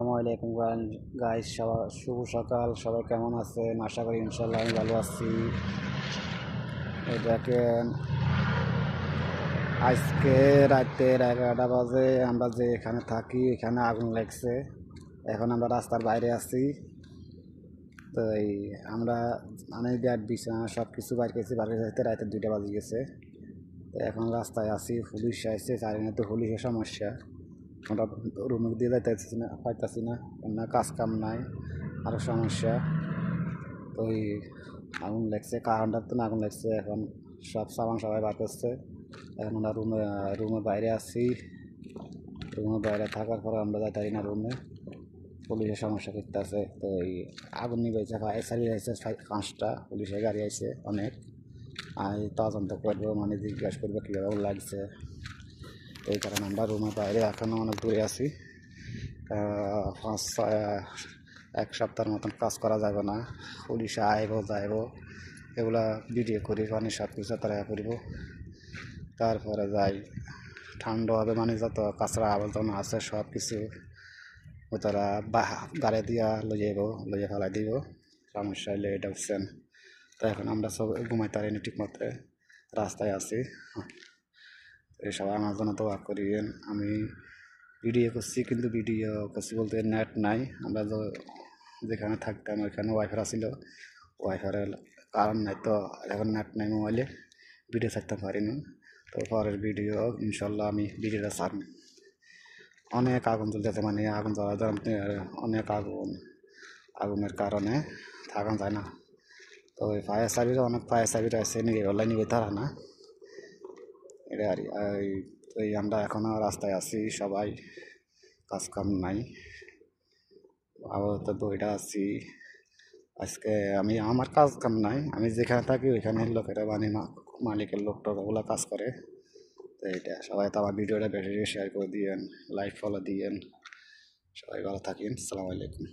আসসালামু আলাইকুম গাইস, সবাই শুভ সকাল। সবাই কেমন আছেন? আশা করি ইনশাল্লাহ আমি ভালো আছি। এই দেখেন, আজকে রাতের 11টা বাজে। আমরা যে এখানে থাকি এখানে আগুন লাগছে। এখন আমরা রাস্তার বাইরে আছি। তো আমরা মানে ব্যাট বিছানা সব কিছু বাইর করেছি, বাইরে যাইতে রাতে 2টা বাজে গেছে। তো এখন রাস্তায় আছি, পুলিশ আসছে, চারিদিকে তো পুলিশের সমস্যা। আমরা রুমে দিয়ে যাইতেছি না, পাইতেছি না, না কাজ কাম নাই, আরও সমস্যা। তো আগুন লাগছে, কারেন্টার তো আগুন লাগছে। এখন সব সামান সবাই বার করছে। এখন আমরা রুমে বাইরে আছি। রুমে বাইরে থাকার পরে আমরা যাইতারি না রুমে, পুলিশের সমস্যা করতেছে। তো আগুন নিবেছে, ফায়ার সার্ভিস আইসে 5টা, পুলিশের গাড়ি আইসে অনেক। আর তদন্ত করবো, মানে জিজ্ঞাসা করবো কীভাবে লাগছে। তো এই কারণে আমরা রুমের বাইরে এখনও অনেক দূরে আছি। 1 সপ্তাহের মতন কাজ করা যাবে না। পুলিশে আইব যাইব, এগুলা ভিডিও করি, মানে সব কিছু তারা করব। তারপরে যাই, ঠান্ডা হবে, মানে যত কাঁচরা আবর্জনা আছে সব কিছু ও তারা গাড়ি দিয়া লইয়ে ফেলাই দিব। সমস্যা হলে এটা বুঝছেন। তো এখন আমরা সব ঘুমাইতে পারিনি ঠিক মতো, রাস্তায় আছি। এসব আমার জন্য দোয়া করিয়েন। আমি ভিডিও করছি, কিন্তু ভিডিও করছি বলতে নেট নাই। আমরা যেখানে থাকতাম ওইখানে ওয়াইফাই ছিল, ওয়াইফাইয়ের কারণ নাই, তো এখন নেট নাই মোবাইলে, ভিডিও ছাড়তে পারিনি। তো পরের ভিডিও ইনশাল্লাহ আমি ভিডিওটা ছাড়ব। অনেক আগুন জ্বলতেছে, মানে আগুন জ্বলা অনেক আগুন, আগুনের কারণে থাকা যায় না। তো ওই ফায়ার সার্ভিসে অনেক ফায়ার সার্ভিস আছে, নিবে তারা না, এটা আর এই আমরা এখনও রাস্তায় আছি, সবাই কাজ কাম নাই, আপাতত বইটা আছি। আজকে আমার কাজ কাম নাই, আমি যেখানে থাকি ওইখানে লোকেরা, মানে মালিকের লোকটা ওগুলো কাজ করে। তো এইটা সবাই তো আমার ভিডিওটা বেশি বেশি শেয়ার করে দিয়েন, লাইক ফলো দিয়েন। সবাই ভালো থাকেন। আসসালামু আলাইকুম।